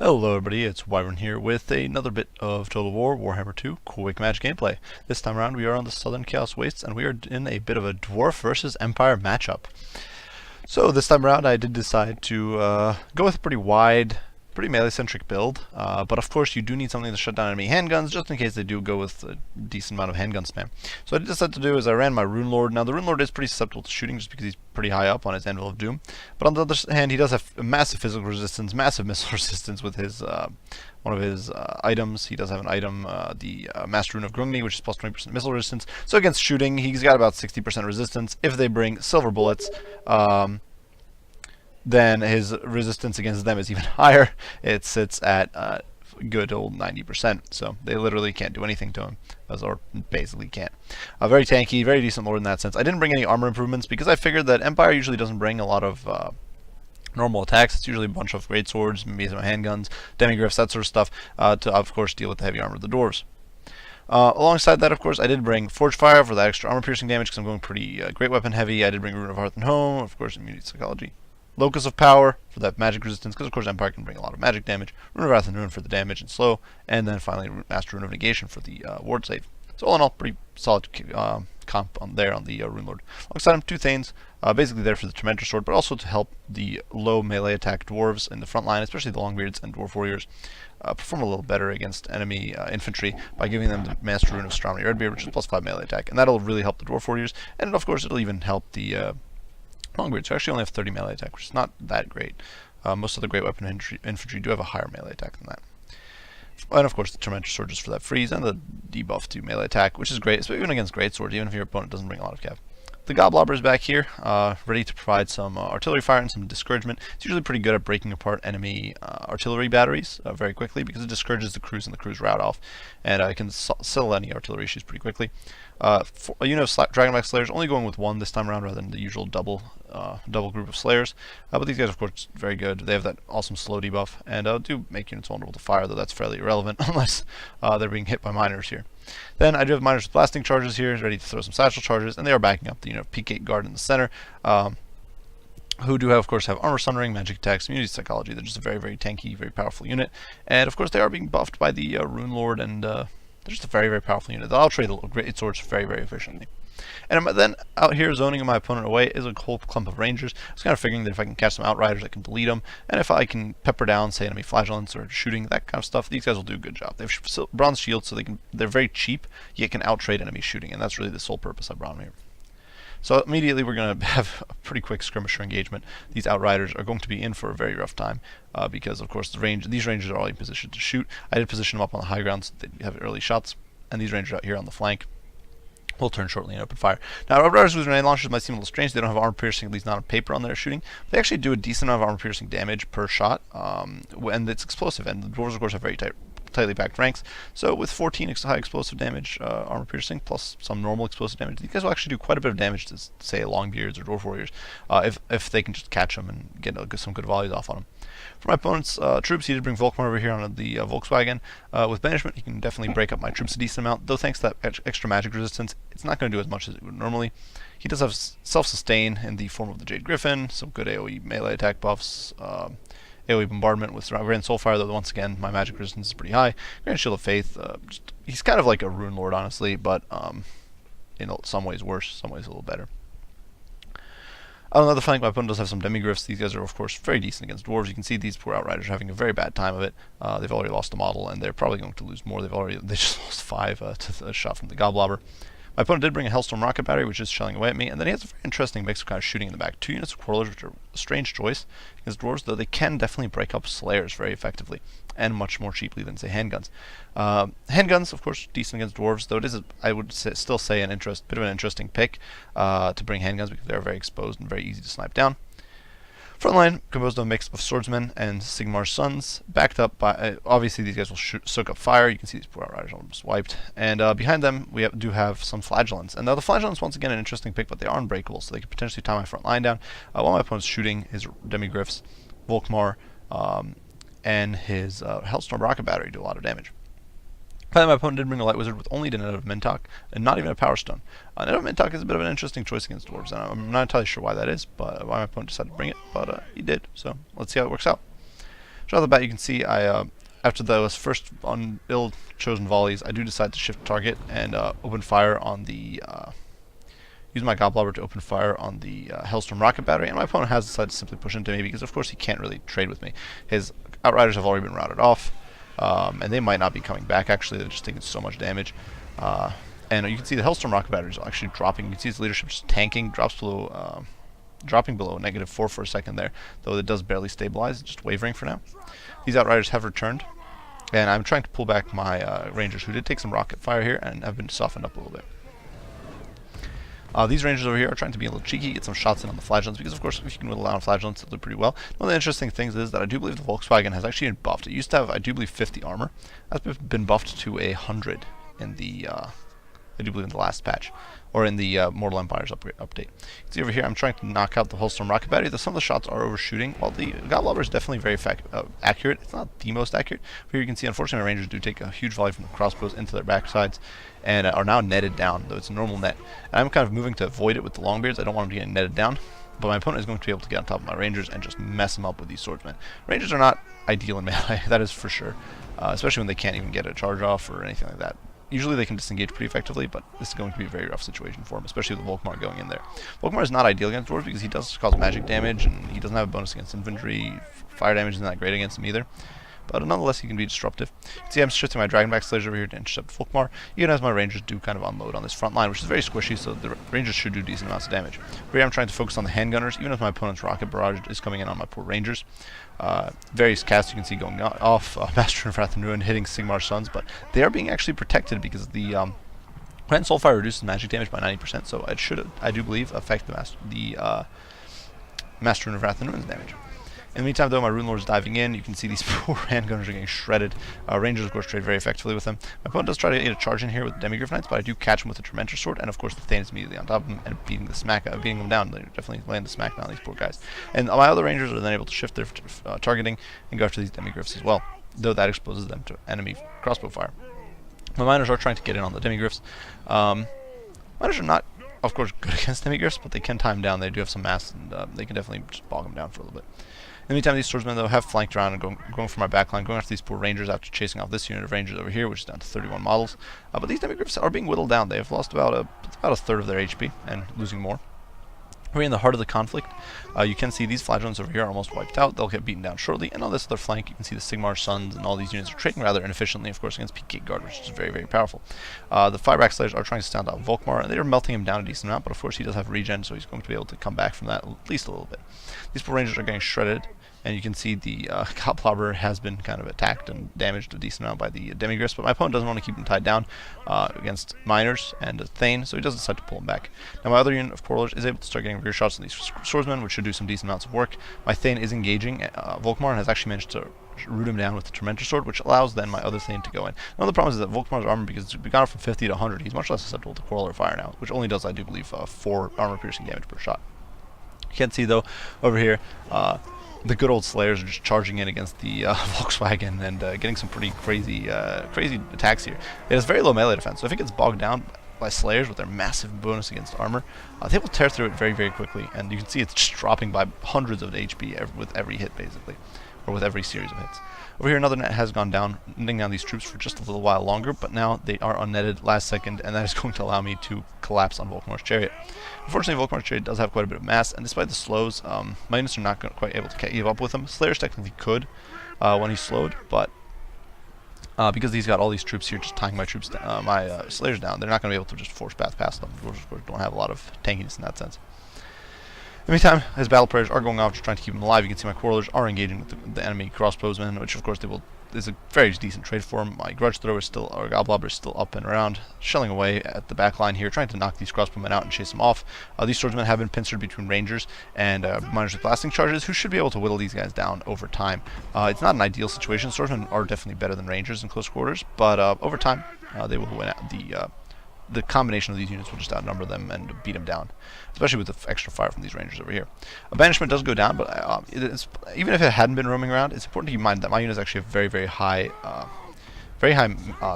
Hello everybody, it's Wyvern here with another bit of Total War Warhammer 2 Quick Match gameplay. This time around we are on the Southern Chaos Wastes and we are in a bit of a Dwarf versus Empire matchup. So this time around I did decide to go with a pretty melee-centric build, but of course you do need something to shut down enemy handguns just in case they do go with a decent amount of handgun spam. So what I decided to do is I ran my Rune Lord. Now the Rune Lord is pretty susceptible to shooting just because he's pretty high up on his Anvil of Doom, but on the other hand he does have massive physical resistance, massive missile resistance with his one of his items. He does have an item, the Master Rune of Grungni, which is plus 20% missile resistance. So against shooting, he's got about 60% resistance. If they bring silver bullets, then his resistance against them is even higher. It sits at good old 90%, so they literally can't do anything to him, or basically can't. Very tanky, very decent lord in that sense. I didn't bring any armor improvements because I figured that Empire usually doesn't bring a lot of normal attacks. It's usually a bunch of great swords, maybe some handguns, demigriffs, that sort of stuff, to of course deal with the heavy armor of the dwarves. Alongside that, of course, I did bring Forge Fire for that extra armor piercing damage because I'm going pretty great weapon heavy. I did bring Rune of Hearth and Home, of course, immunity to psychology. Locus of Power for that magic resistance, because of course Empire can bring a lot of magic damage. Rune of Wrath and Ruin for the damage and slow, and then finally Master Rune of Negation for the ward save. So all in all, pretty solid comp on there on the Rune Lord. Alongside him, two Thanes, basically there for the Tormentor Sword, but also to help the low melee attack dwarves in the front line, especially the Longbeards and Dwarf Warriors, perform a little better against enemy infantry by giving them the Master Rune of Stromny Redbeard, which is plus 5 melee attack, and that'll really help the Dwarf Warriors, and of course it'll even help the Longbeards, who actually only have 30 melee attack, which is not that great. Most of the great weapon infantry do have a higher melee attack than that. And of course the Tormentor Sword just for that freeze, and the debuff to melee attack, which is great, so even against great swords, even if your opponent doesn't bring a lot of cav. The Goblobber is back here, ready to provide some artillery fire and some discouragement. It's usually pretty good at breaking apart enemy artillery batteries very quickly because it discourages the crews and the crews route off, and it can settle any artillery issues pretty quickly. A unit of Dragonback Slayers, only going with one this time around rather than the usual double group of Slayers. But these guys, of course, very good. They have that awesome slow debuff, and do make units vulnerable to fire, though that's fairly irrelevant unless they're being hit by miners here. Then I do have miners with blasting charges here, ready to throw some satchel charges, and they are backing up the unit of P-Gate Guard in the center, who do, of course, have armor sundering, magic attacks, immunity to psychology. They're just a very, very tanky, very powerful unit. And, of course, they are being buffed by the Rune Lord, and they're just a very, very powerful unit. I'll trade the great swords very, very efficiently. And then out here, zoning my opponent away is a whole clump of rangers. I was kind of figuring that if I can catch some outriders, I can delete them. And if I can pepper down, say, enemy flagellants or shooting, that kind of stuff, these guys will do a good job. They have bronze shields, so they're very cheap, yet can outtrade enemy shooting, and that's really the sole purpose I brought them here. So immediately we're going to have a pretty quick skirmisher engagement. These outriders are going to be in for a very rough time because, of course, these rangers are all in position to shoot. I did position them up on the high ground so they have early shots, and these rangers out here on the flank will turn shortly in open fire. Now, outriders with grenade launchers might seem a little strange. They don't have armor piercing, at least not on paper, on their shooting. They actually do a decent amount of armor piercing damage per shot, and it's explosive. And the dwarves, of course, have very tightly packed ranks. So with 14 high explosive damage, armor piercing, plus some normal explosive damage, these guys will actually do quite a bit of damage to, say, Longbeards or Dwarf Warriors, if they can just catch them and get some good volleys off on them. For my opponent's troops, he did bring Volks over here on the Volks Wagon. With banishment, he can definitely break up my troops a decent amount, though thanks to that extra magic resistance, it's not going to do as much as it would normally. He does have self-sustain in the form of the Jade Griffin, some good AoE melee attack buffs, AoE bombardment with Grand Soulfire, though once again my magic resistance is pretty high. Grand Shield of Faith, he's kind of like a Rune Lord, honestly, but in some ways worse, some ways a little better. On the other flank, my opponent does have some demigriffs. These guys are, of course, very decent against dwarves. You can see these poor outriders are having a very bad time of it. They've already lost a model, and they're probably going to lose more. They just lost 5 to a shot from the Goblobber. My opponent did bring a Hellstorm rocket battery, which is shelling away at me, and then he has a very interesting mix of kind of shooting in the back. 2 units of Quarrelers, which are a strange choice against dwarves, though they can definitely break up Slayers very effectively, and much more cheaply than, say, handguns. Handguns, of course, decent against dwarves, though it is, I would still say, bit of an interesting pick to bring handguns because they're very exposed and very easy to snipe down. Frontline composed of a mix of swordsmen and Sigmar's sons, backed up by, obviously these guys will soak up fire. You can see these poor outriders almost wiped. And behind them, we do have some flagellants. And now the flagellants, once again, an interesting pick, but they are unbreakable, so they could potentially tie my front line down. While my opponent's shooting his demigriffs, Volkmar, and his Hellstorm rocket battery do a lot of damage. Finally, my opponent did bring a Light Wizard with only the Net of Mintok, and not even a Power Stone. Net of Mintok is a bit of an interesting choice against dwarves, and I'm not entirely sure why that is, but why my opponent decided to bring it, but he did, so let's see how it works out. Right off the bat, you can see after those first ill-chosen volleys, I do decide to shift target and open fire on the use my Goblobber to open fire on the Hellstorm rocket battery, and my opponent has decided to simply push into me because, of course, he can't really trade with me. His Outriders have already been routed off, and they might not be coming back. Actually, they're just taking so much damage. And you can see the Hellstorm rocket battery is actually dropping. You can see his leadership just tanking, dropping below -4 for a second there, though it does barely stabilize, just wavering for now. These Outriders have returned, and I'm trying to pull back my Rangers, who did take some rocket fire here and have been softened up a little bit. These Rangers over here are trying to be a little cheeky, get some shots in on the flagellants, because of course if you can whittle down flagellants, they'll do pretty well. One of the interesting things is that I do believe the Volkswagen has actually been buffed. It used to have, I do believe, 50 armor. That's been buffed to 100 in the, I do believe in the last patch, or in the Mortal Empires update. You can see over here I'm trying to knock out the Hellstorm rocket battery. Some of the shots are overshooting, while the Goblobber is definitely very accurate. It's not the most accurate. Here you can see, unfortunately, my Rangers do take a huge volley from the crossbows into their backsides, and are now netted down, though it's a normal net. And I'm kind of moving to avoid it with the Longbeards. I don't want them to get netted down, but my opponent is going to be able to get on top of my Rangers and just mess them up with these swordsmen. Rangers are not ideal in melee, that is for sure, especially when they can't even get a charge off or anything like that. Usually they can disengage pretty effectively, but this is going to be a very rough situation for him, especially with Volkmar going in there. Volkmar is not ideal against Dwarves because he does cause magic damage, and he doesn't have a bonus against infantry. Fire damage isn't that great against him either. But nonetheless, he can be disruptive. You can see I'm shifting my Dragonback Slayers over here to intercept Volkmar, even as my Rangers do kind of unload on this front line, which is very squishy, so the Rangers should do decent amounts of damage. Over here I'm trying to focus on the handgunners, even as my opponent's rocket barrage is coming in on my poor Rangers. Various casts you can see going off, Master of Wrath and Ruin hitting Sigmar's Sons, but they are being actually protected because the Grand Soulfire reduces magic damage by 90%, so it should, I do believe, affect the Master of Wrath and Ruin's damage. In the meantime, though, my Rune Lord is diving in. You can see these poor handgunners are getting shredded. Rangers, of course, trade very effectively with them. My opponent does try to get a charge in here with the Demigryph Knights, but I do catch him with the Tormentor Sword, and of course the Thane is immediately on top of him and beating them down. They're definitely laying the smack down on these poor guys. And my other Rangers are then able to shift their targeting and go after these Demigryphs as well, though that exposes them to enemy crossbow fire. My Miners are trying to get in on the Demigryphs. Miners are not, of course, good against Demigryphs, but they can time down. They do have some mass, and they can definitely just bog them down for a little bit. In the meantime, these swordsmen, though, have flanked around and going for my backline, going after these poor Rangers after chasing off this unit of Rangers over here, which is down to 31 models. But these Demigryphs are being whittled down. They have lost about a third of their HP and losing more. We're in the heart of the conflict. You can see these flagellants over here are almost wiped out. They'll get beaten down shortly. And on this other flank, you can see the Sigmar's Sons and all these units are trading rather inefficiently, of course, against Peak Guard, which is very, very powerful. The Fireback Slayers are trying to stand out Volkmar, and they are melting him down a decent amount, but of course he does have regen, so he's going to be able to come back from that at least a little bit. These poor Rangers are getting shredded. And you can see the Goblobber has been kind of attacked and damaged a decent amount by the Demigryphs, but my opponent doesn't want to keep him tied down against Miners and Thane, so he does decide to pull him back. Now my other unit of Portallers is able to start getting rear shots on these swordsmen, which should do some decent amounts of work. My Thane is engaging Volkmar and has actually managed to root him down with the Tormentor Sword, which allows then my other Thane to go in. Now the problem is that Volkmar's armor, because it's gone from 50 to 100, he's much less susceptible to Quarrel or Fire now, which only does, I do believe, 4 armor-piercing damage per shot. You can see, though, over here, the good old Slayers are just charging in against the Volkswagen and getting some pretty crazy attacks here. It has very low melee defense, so if it gets bogged down by Slayers with their massive bonus against armor, they will tear through it very, very quickly, and you can see it's just dropping by hundreds of HP with every hit, basically, or with every series of hits. Over here, another net has gone down, netting down these troops for just a little while longer, but now they are unnetted last second, and that is going to allow me to collapse on Volkmar's Chariot. Unfortunately, Volkmar's Chariot does have quite a bit of mass, and despite the slows, my units are not quite able to keep up with him. Slayers technically could when he's slowed, but because he's got all these troops here just tying my Slayers down, they're not going to be able to just force path past them. Of course, don't have a lot of tankiness in that sense. In the meantime, his battle prayers are going off, just trying to keep him alive. You can see my Quarrelers are engaging with the enemy crossbowsmen, which of course is a very decent trade for him. My Grudge Thrower or Goblobber is still up and around, shelling away at the back line here, trying to knock these crossbowmen out and chase them off. These swordsmen have been pincered between Rangers and Miners with blasting charges, who should be able to whittle these guys down over time. It's not an ideal situation. Swordsmen are definitely better than Rangers in close quarters, but over time they will win out. The combination of these units will just outnumber them and beat them down, especially with the extra fire from these Rangers over here. A banishment does go down, but even if it hadn't been roaming around, it's important to keep in mind that my unit is actually a very, very high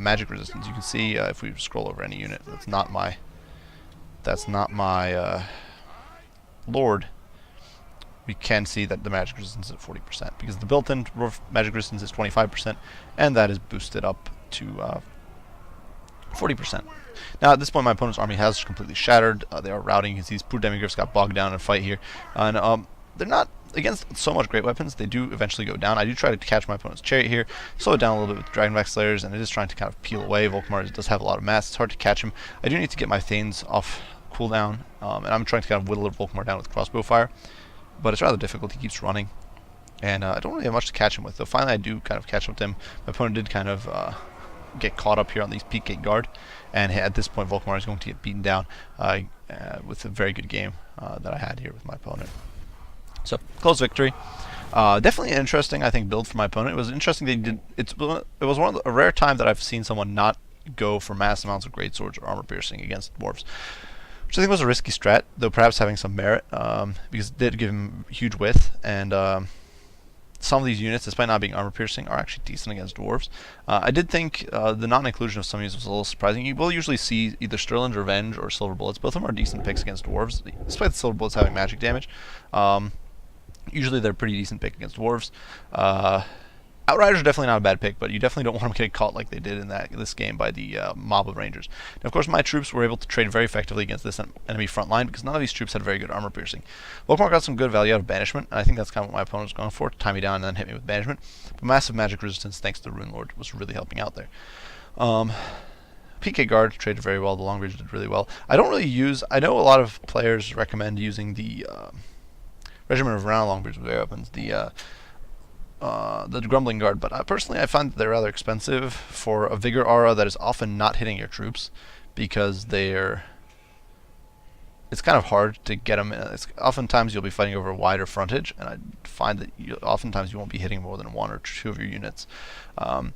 magic resistance. You can see if we scroll over any unit, that's not my Lord. we can see that the magic resistance is at 40%, because the built-in magic resistance is 25%, and that is boosted up to 40%. Now, at this point, my opponent's army has completely shattered. They are routing. You can see these poor demigriffs got bogged down in a fight here. And they're not, against so much great weapons, they do eventually go down. I do try to catch my opponent's chariot here, slow it down a little bit with Dragonback Slayers, and it is trying to kind of peel away. Volkmar does have a lot of mass. It's hard to catch him. I do need to get my Thanes off cooldown, and I'm trying to kind of whittle Volkmar down with crossbow fire, but it's rather difficult. He keeps running, and I don't really have much to catch him with. So finally, I do kind of catch up with him. My opponent did kind of get caught up here on these peak gate guard, and at this point Volkmar is going to get beaten down with a very good game that I had here with my opponent. So close victory. Definitely an interesting, I think, build for my opponent. It was interesting that he did. It was a rare time that I've seen someone not go for mass amounts of great swords or armor piercing against dwarves, which I think was a risky strat, though perhaps having some merit, because it did give him huge width, and some of these units, despite not being armor piercing, are actually decent against dwarves. I did think the non-inclusion of some of these was a little surprising. You will usually see either Sterling's Revenge or Silver Bullets. Both of them are decent picks against dwarves, despite the Silver Bullets having magic damage. Usually they're pretty decent pick against dwarves. Outriders are definitely not a bad pick, but you definitely don't want them getting caught like they did in this game by the mob of rangers. Now, of course, my troops were able to trade very effectively against this enemy front line, because none of these troops had very good armor piercing. Volkmar got some good value out of banishment, and I think that's kind of what my opponent was going for, to tie me down and then hit me with banishment. But massive magic resistance, thanks to the Rune Lord, was really helping out there. PK Guard traded very well. The Long Range did really well. I don't really use... I know a lot of players recommend using the Regiment of Renown Longbreeds with weapons, the Grumbling Guard, but personally I find that they're rather expensive for a Vigor aura that is often not hitting your troops, because it's kind of hard to get them. Oftentimes you'll be fighting over a wider frontage, and I find that oftentimes you won't be hitting more than one or two of your units. But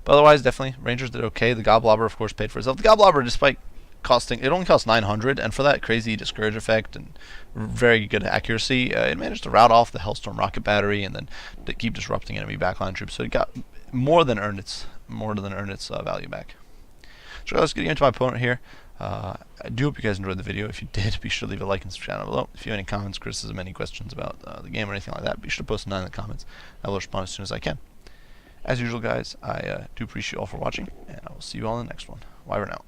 otherwise, definitely, Rangers did okay. The Goblobber, of course, paid for itself. The Goblobber, despite costing, it only cost 900, and for that crazy Discourage effect and very good accuracy, it managed to rout off the Hellstorm rocket battery and then to keep disrupting enemy backline troops. So it got more than earned its value back. So let's get into my opponent here. I do hope you guys enjoyed the video. If you did, be sure to leave a like and subscribe down below. If you have any comments, criticism, any questions about the game or anything like that, be sure to post them down in the comments. I will respond as soon as I can. As usual, guys, I do appreciate you all for watching, and I will see you all in the next one. Wyvern out.